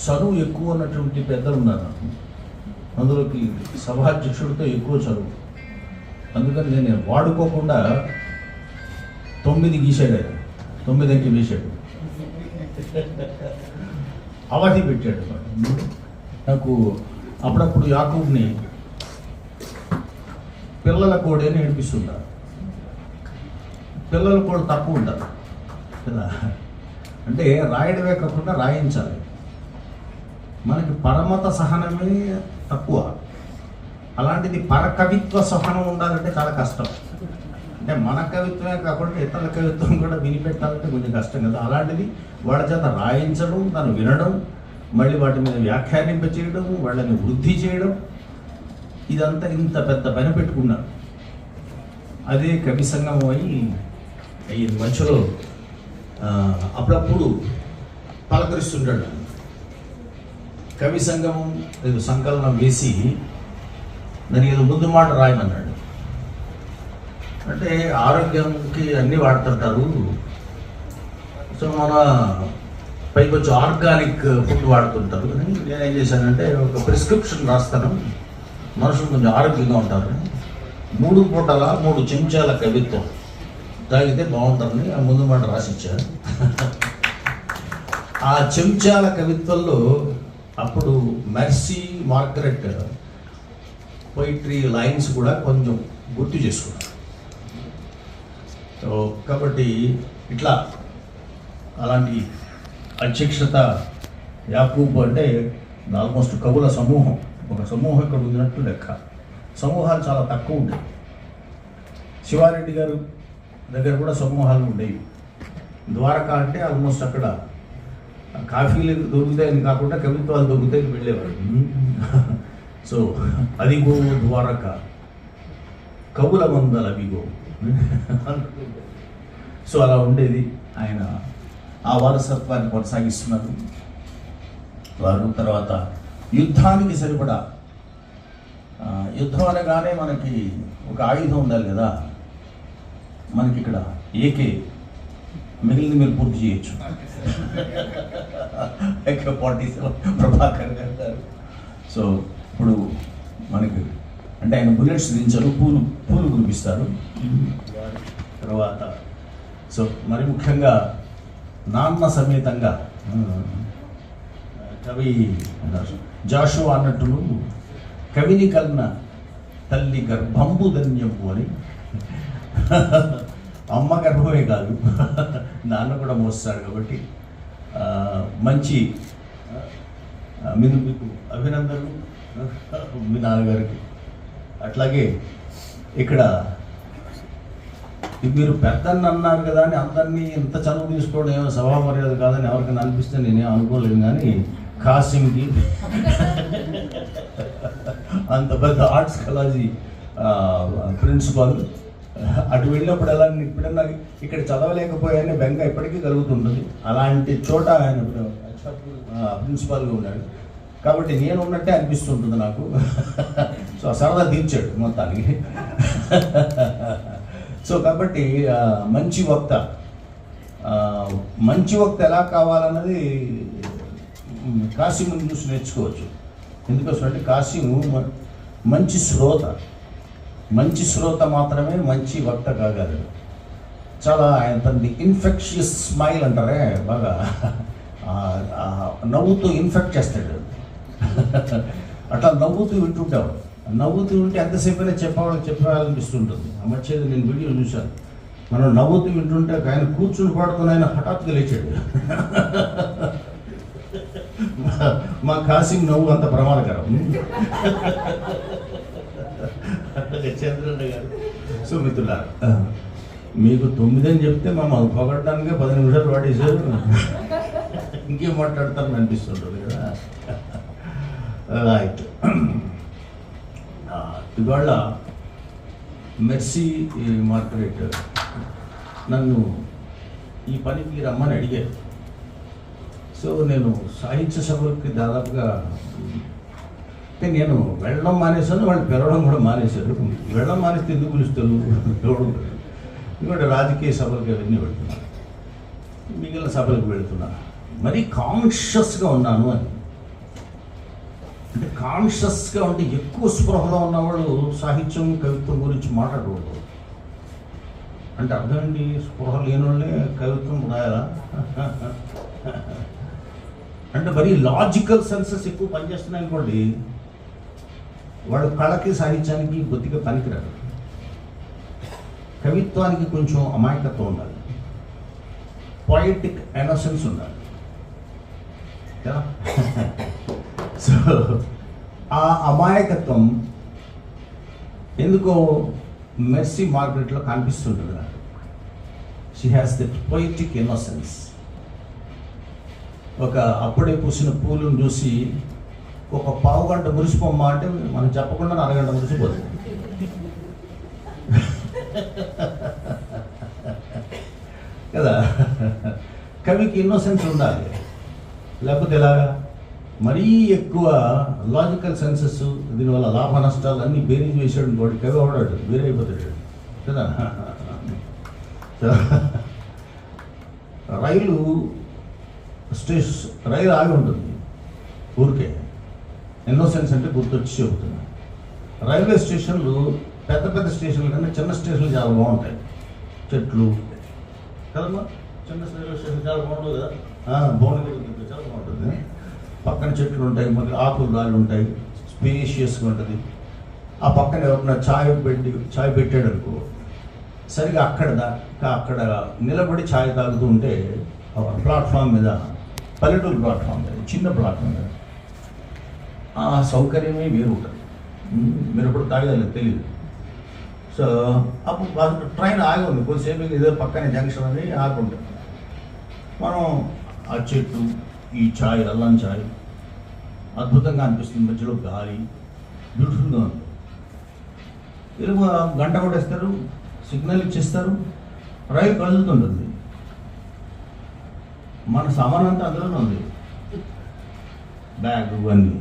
చదువు ఎక్కువ ఉన్నటువంటి పెద్దలు ఉన్నారు నాకు, అందులోకి సభాధ్యక్షుడితో ఎక్కువ చదువు. అందుకని నేను వాడుకోకుండా 9 గీసాడు, ఆయన 9 అంకె వేశాడు, అవధి పెట్టాడు. నాకు అప్పుడప్పుడు యాకూబ్ని పిల్లల కోడి అని ఏడిపిస్తుంటారు. పిల్లల కోడి తక్కువ ఉంటారు కదా, అంటే రాయడమే కాకుండా రాయించాలి. మనకి పరమత సహనమే తక్కువ, అలాంటిది పరకవిత్వ సహనం ఉండాలంటే చాలా కష్టం. అంటే మన కవిత్వమే కాకుండా ఇతరుల కవిత్వం కూడా వినిపెట్టాలంటే కొంచెం కష్టం కదా. అలాంటిది వాళ్ళ చేత రాయించడం, తను వినడం, మళ్ళీ వాటి మీద వ్యాఖ్యానింప చేయడం, వాళ్ళని వృద్ధి చేయడం, ఇదంతా ఇంత పెద్ద పని పెట్టుకున్నారు. అదే కవి సంగమం అయ్యి మధ్యలో అప్పుడప్పుడు పలకరిస్తుంటాడు. కవి సంగమం ఏదో సంకలనం వేసి దానికి ఏదో ముందు మాట రాయమన్నాడు. అంటే ఆరోగ్యానికి అన్నీ వాడుతుంటారు, సో మన పైకి వచ్చి ఆర్గానిక్ ఫుడ్ వాడుతుంటారు. నేనేం చేశానంటే ఒక ప్రిస్క్రిప్షన్ రాస్తాను, మనుషులు కొంచెం ఆరోగ్యంగా ఉంటారు, 3 పూటల 3 చెంచాల కవిత్వం తాగితే బాగుంటుందని ఆ ముందు మాట రాసిచ్చాను. ఆ చెంచాల కవిత్వంలో అప్పుడు మెర్సీ మార్గరెట్ పోయిట్రీ లైన్స్ కూడా కొంచెం గుర్తు చేసుకున్నాను. సో కాబట్టి ఇట్లా అలాంటి అధ్యక్షత యాకూబ్ అంటే ఆల్మోస్ట్ కవుల సమూహం, ఒక సమూహం ఇక్కడ ఉన్నట్టు లెక్క. సమూహాలు చాలా తక్కువ ఉండేవి. శివారెడ్డి గారు దగ్గర కూడా సమూహాలు ఉండేవి. ద్వారకా అంటే ఆల్మోస్ట్ అక్కడ కాఫీలు దొరుకుతాయని కాకుండా కవిత్వాలు దొరుకుతాయని వెళ్ళేవారు. సో అదిగో ద్వారక కవుల మందల అవిగో. సో అలా ఉండేది. ఆయన ఆ వారసత్వాన్ని కొనసాగిస్తున్నారు వారు. తర్వాత యుద్ధానికి సరిపడా, యుద్ధం అనగానే మనకి ఒక ఆయుధం ఉండాలి కదా. మనకి ఇక్కడ ఏకే, మిగిలింది మీరు పూర్తి చేయొచ్చు. AK-47 ప్రభాకర్ గారు. సో ఇప్పుడు మనకి అంటే ఆయన బుల్లెట్స్ దించరు, పూలు కురిపిస్తారు. తర్వాత సో మరి ముఖ్యంగా నాన్న సమేతంగా కవి జాషువా అన్నట్టును కవిని కన్న తల్లి గర్భంబు ధన్యము అని. అమ్మ గర్భమే కాదు, నాన్న కూడా మోస్తాడు. కాబట్టి మంచి మీకు అభినందనలు మీ నాన్నగారికి. అట్లాగే ఇక్కడ మీరు పెద్దన్న అన్నారు కదా అని అందరినీ ఇంత చదువు తీసుకోవడం ఏమో సభా మర్యాద కాదని ఎవరికైనా అనిపిస్తే నేనేం అనుకోలేను. కానీ కాసిమ్కి అంత పెద్ద ఆర్ట్స్ కాలేజీ ప్రిన్సిపాల్, అటు వెళ్ళినప్పుడు ఎలా ఇప్పుడన్నా ఇక్కడ చదవలేకపోయానే బెంగ ఎప్పటికీ కలుగుతుంటుంది. అలాంటి చోట ఆయన ప్రిన్సిపాల్గా ఉన్నాడు. కాబట్టి నేను ఉన్నట్టే అనిపిస్తుంటుంది నాకు. సో సరదా తీర్చాడు మొత్తానికి. సో కాబట్టి మంచి వక్త ఎలా కావాలన్నది కాసిముని చూసి నేర్చుకోవచ్చు. ఎందుకోసం అంటే కాసిము మంచి శ్రోత మాత్రమే మంచి వక్త కాగలడు. చాలా ఆయన తనది ఇన్ఫెక్షియస్ స్మైల్ అంటారే, బాగా నవ్వుతూ ఇన్ఫెక్ట్ చేస్తాడు. అట్లా నవ్వుతూ వింటుంటావు. నవ్వుతూ ఉంటే ఎంతసేపైనా చెప్పాలనిపిస్తుంటుంది. ఆ మధ్య నేను వీడియో చూశాను, మనం నవ్వుతూ వింటుంటే ఆయన కూర్చుని పాడుతున్న ఆయన హఠాత్తుగా లేచాడు. మా కాసిం నవ్వు అంత ప్రమాదకరం. చంద్రన్న గారు. సో మిత్రులారా, మీకు 9 అని చెప్తే మమ్మల్ని పొగడటానికే 10 నిమిషాలు వాడేశారు. ఇంకేం మాట్లాడతారని అనిపిస్తుంటుంది కదా. రైట్. ఇవాళ మెర్సీ మార్గరెట్ నన్ను ఈ పనికి రమ్మని అడిగారు. సో నేను సాహిత్య సభలకి దాదాపుగా నేను వెళ్ళడం మానేశాను, వాళ్ళు పిలవడం కూడా మానేశారు. వెళ్ళడం మానేస్తే ఎందుకు పిలుస్తారు? ఎందుకంటే రాజకీయ సభలకు అవన్నీ వెళ్తున్నాను, మిగిలిన సభలకు వెళ్తున్నాను. మరీ కాన్షియస్గా ఉన్నాను అని. అంటే కాన్షియస్గా ఉంటే ఎక్కువ స్పృహలో ఉన్నవాళ్ళు సాహిత్యం కవిత్వం గురించి మాట్లాడకూడదు. అంటే అర్థం ఏంటి? స్పృహ లేని వాళ్ళే కవిత్వం రాయాలా? అంటే మరీ లాజికల్ సెన్సెస్ ఎక్కువ పనిచేస్తున్నాయి అనుకోండి, వాడు కళకి సాహిత్యానికి కొద్దిగా పనికిరాడు. కవిత్వానికి కొంచెం అమాయకత్వం ఉండాలి, పొయిటిక్ ఇన్నోసెన్స్ ఉండాలి కదా. సో ఆ అమాయకత్వం ఎందుకో మెర్సీ మార్గరెట్లో కనిపిస్తుంటుంది నాకు. She has that poetic innocence. ఒక అప్పుడే పూసిన పూలను చూసి ఒక పావు గంట మురిసిపోమ్మా అంటే మనం చెప్పకుండా అరగంట మురిసిపోతుంది కదా. కవికి ఇన్నోసెన్స్ ఉండాలి, లేకపోతే ఎలాగా? మరీ ఎక్కువ లాజికల్ సెన్సెస్, దీనివల్ల లాభ నష్టాలు అన్నీ బేరీజ్ వేసాడు ఇంకోటి, కవి అవడాడు వేరైపోతాడు కదా. రైలు ఆగి ఉంటుంది ఊరికే. ఇన్నోసెన్స్ అంటే గుర్తొచ్చి చెబుతున్నా. రైల్వే స్టేషన్లు పెద్ద పెద్ద స్టేషన్లు కన్నా చిన్న స్టేషన్లు చాలా బాగుంటాయి. చెట్లు కదమ్మా, చిన్న రైల్వే స్టేషన్ చాలా బాగుంటుంది కదా. భువనగిరి చాలా బాగుంటుంది. పక్కన చెట్లు ఉంటాయి, మరి ఆకులు రాళ్ళు ఉంటాయి, స్పేషియస్గా ఉంటుంది. ఆ పక్కన ఎవరన్నా ఛాయ్ పెట్టాడు అనుకో, సరిగా అక్కడ నిలబడి ఛాయ్ తాగుతూ ఉంటే ప్లాట్ఫామ్ మీద, పల్లెటూరు ప్లాట్ఫామ్ మీద, చిన్న ప్లాట్ఫామ్ మీద ఆ సౌకర్యమే వేరు ఉంటుంది. మీరు ఎప్పుడు తాగలేదు తెలియదు. సో అప్పుడు ట్రైన్ ఆగి ఉంది కొద్దిసేపు, ఏదో పక్కనే జంక్షన్ అని ఆగుంటుంది. మనం ఆ చెట్టు, ఈ ఛాయ్, అల్లం ఛాయ్ అద్భుతంగా అనిపిస్తుంది. మధ్యలో గాలి బ్యూటిఫుల్గా ఉంది. ఇరుగు గంట కొట్టేస్తారు, సిగ్నల్ ఇచ్చేస్తారు, రైలు కదులుతుంటుంది. మన సామాన్ అంతా అందులోనే ఉంది, బ్యాగ్ అన్నీ.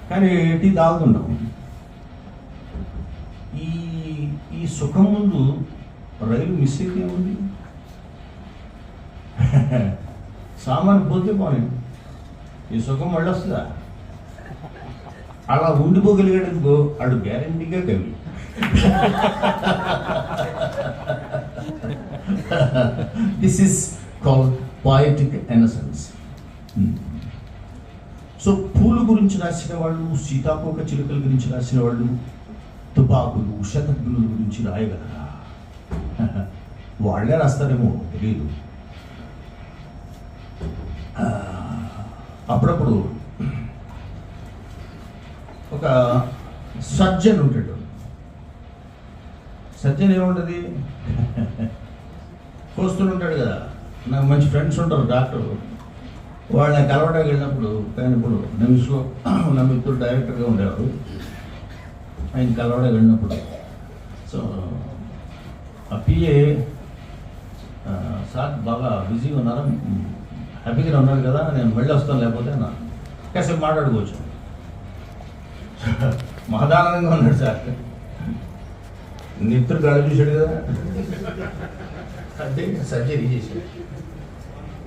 కానీ టీ తాగుతుంటాం. ఈ సుఖం ముందు రైలు మిస్ అయితే ఉంది. సామాను పోతే పోనీ ఈ సుఖం మళ్ళీ వస్తుందా? అలా ఉండిపోగలిగాడు అడు గ్యారంటీగా కవి. This is called poetic innocence. So పూలు గురించి రాసిన వాళ్ళు, సీతాకోక చిలుకల గురించి రాసిన వాళ్ళు, తుపాకులు, శతఘ్నుల గురించి రాయగలరా? వాళ్ళే రాస్తారేమో తెలియదు. అప్పుడప్పుడు ఒక సర్జన్ ఉంటాడు. సర్జన్ ఏముంటుంది, కోస్తుంటాడు కదా. నాకు మంచి ఫ్రెండ్స్ ఉంటారు డాక్టర్, వాళ్ళని కలవడానికి వెళ్ళినప్పుడు, కానీ ఇప్పుడు నిమిషంలో నా మిత్రుడు డైరెక్టర్గా ఉండేవారు, ఆయన కలవడానికి వెళ్ళినప్పుడు సో ఆ పిఏ సార్ బాగా బిజీగా ఉన్నారా, హ్యాపీగా ఉన్నాడు కదా, నేను మళ్ళీ వస్తాను లేకపోతే నా కాసేపు మాట్లాడుకోవచ్చు. మహదానందంగా ఉన్నాడు సార్, నిత్యుడు గడ చూశాడు కదా, అంటే సర్జరీ చేశాడు.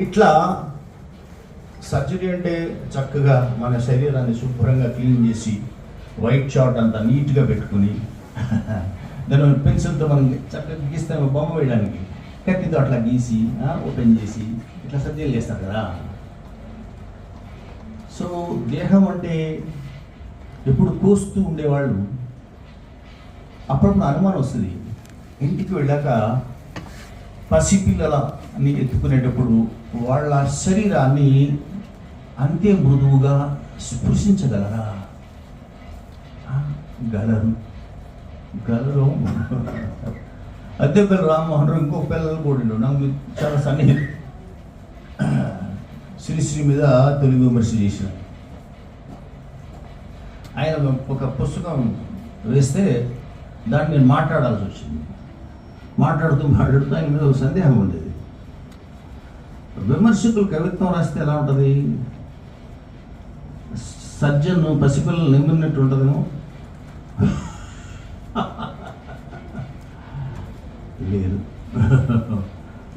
ఇట్లా సర్జరీ అంటే చక్కగా మన శరీరాన్ని శుభ్రంగా క్లీన్ చేసి, వైట్ చార్ట్ అంతా నీట్గా పెట్టుకుని, దాని పెన్సిల్తో మనం చక్కగా గీస్తాము బొమ్మ వేయడానికి, కత్తితో అట్లా గీసి ఓపెన్ చేసి ఇట్లా సర్జరీలు చేస్తారు కదా. సో దేహం అంటే ఎప్పుడు కోస్తూ ఉండేవాళ్ళు. అప్పుడప్పుడు అనుమానం వస్తుంది, ఇంటికి వెళ్ళాక పసిపిల్లలని ఎత్తుకునేటప్పుడు వాళ్ళ శరీరాన్ని అంతే మృదువుగా స్పృశించగలరా? గలరు. అద్దె పిల్లలు రామ్మోహన్ రావు ఇంకొక పిల్లలు కూడా నాకు చాలా సన్నిహితుడు. శ్రీశ్రీ మీద తెలుగు విమర్శ చేసిన ఆయన ఒక పుస్తకం వేస్తే దాన్ని నేను మాట్లాడాల్సి వచ్చింది. మాట్లాడుతూ ఆయన మీద ఒక సందేహం ఉండేది. విమర్శకులు కవిత్వం రాస్తే ఎలా ఉంటుంది? సర్జన్ పసిపిల్లలు నిమ్మినట్టు ఉంటుందేమో. లేదు,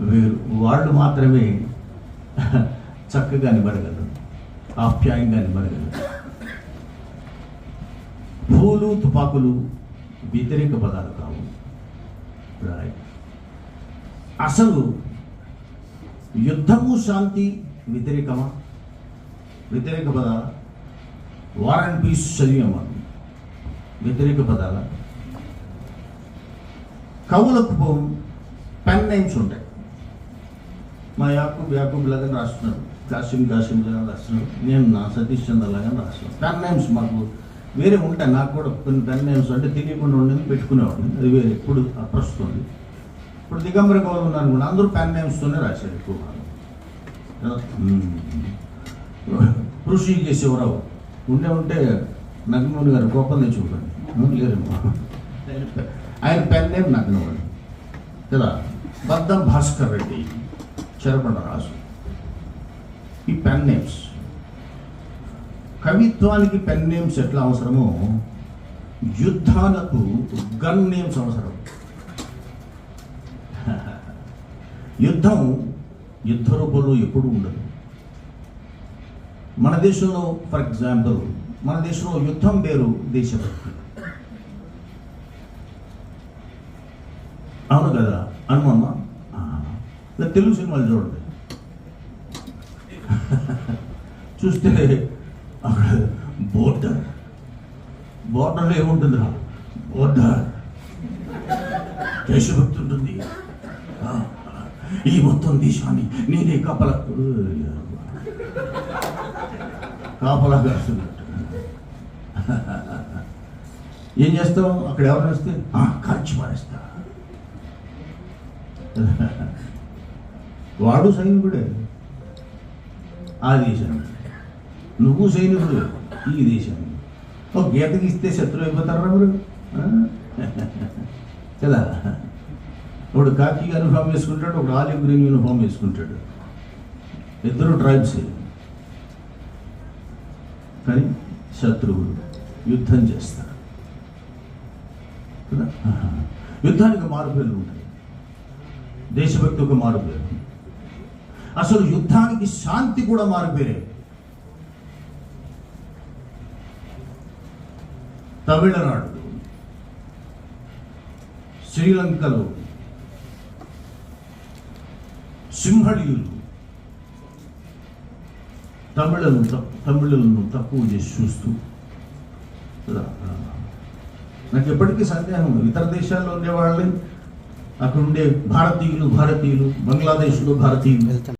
వేరు. వాళ్ళు మాత్రమే చక్కగా నిబడగలరు, ఆప్యాయంగా నిబడగలరు. పూలు తుపాకులు వ్యతిరేక పదాలు కావు. అసలు యుద్ధము శాంతి వ్యతిరేకమా? వ్యతిరేక పదాల. వార్ అండ్ పీస్ చదివామా? వ్యతిరేక పదాల. కవులకు పెన్ నేమ్స్ ఉంటాయి. మా యాకూబ్ లాగా రాస్తున్నాడు, కాసిం లాగా రాస్తున్నాడు, నేను నా సతీష్ చంద్ర లాగా రాస్తున్నాను. పెన్ నేమ్స్ మాకు వేరే ఉంటాయి. నాకు కూడా కొన్ని పెన్ నేమ్స్ అంటే తెలియకుండా ఉండేది పెట్టుకునేవాడిని, అది వేరే. ఇప్పుడు ప్రస్తుతం ఇప్పుడు దిగంబర కవులు ఉన్నారు కూడా అందరూ పెన్ నేమ్స్తోనే రాశారు ఎక్కువ. కృషి చేసేవరావు ఉంటే నగ్నమూడి గారు కోపం తెచ్చుకోండి లేరమ్మా. ఆయన పెన్ నేమ్ నగ్నవాడు కదా. బద్దం భాస్కర్ రెడ్డి, చెరబండ రాజు. ఈ పెన్ నేమ్స్ కవిత్వానికి పెన్ నేమ్స్ ఎట్లా అవసరమో యుద్ధాలకు గన్ నేమ్స్ అవసరం. యుద్ధ రూపంలో ఎప్పుడు ఉండదు. మన దేశంలో ఫర్ ఎగ్జాంపుల్ మన దేశంలో యుద్ధం పేరు దేశభక్తి. అవును కదా అనుమమ్మ? తెలుగు సినిమాలు చూడండి, చూస్తే అక్కడ బోర్డర్లో ఏముంటుందిరా? బోర్డర్ దేశభక్తి ఉంటుంది. ఈ మొత్తం దేశాన్ని నేనే కాపలా కాస్తున్నట్టు. ఏం చేస్తావు అక్కడ? ఎవరిని వస్తే కాల్చి పారేస్తా. వాడు సైనికుడే ఆ దేశాన్ని, నువ్వు సైనికుడు ఈ దేశాన్ని. ఒక గీతకి ఇస్తే శత్రువు అయిపోతారా మీరు కదా? ఒకడు కాకి యూనిఫామ్ వేసుకుంటాడు, ఒకడు ఆలివ్ గ్రీన్ యూనిఫామ్ వేసుకుంటాడు. ఇద్దరు ట్రైబ్స్, కానీ శత్రువులు యుద్ధం చేస్తారు కదా. యుద్ధానికి మారుపేర్లు ఉంటాయి, దేశభక్తి ఒక మారుపేరు. అసలు యుద్ధానికి శాంతి కూడా మారుపేరే. తమిళనాడు, శ్రీలంకలో సింహళీయులు తమిళులను తక్కువ చేసి చూస్తూ, నాకు ఎప్పటికీ సందేహం, ఇతర దేశాల్లో ఉండేవాళ్ళని, అక్కడ ఉండే భారతీయులు బంగ్లాదేశ్లో భారతీయులు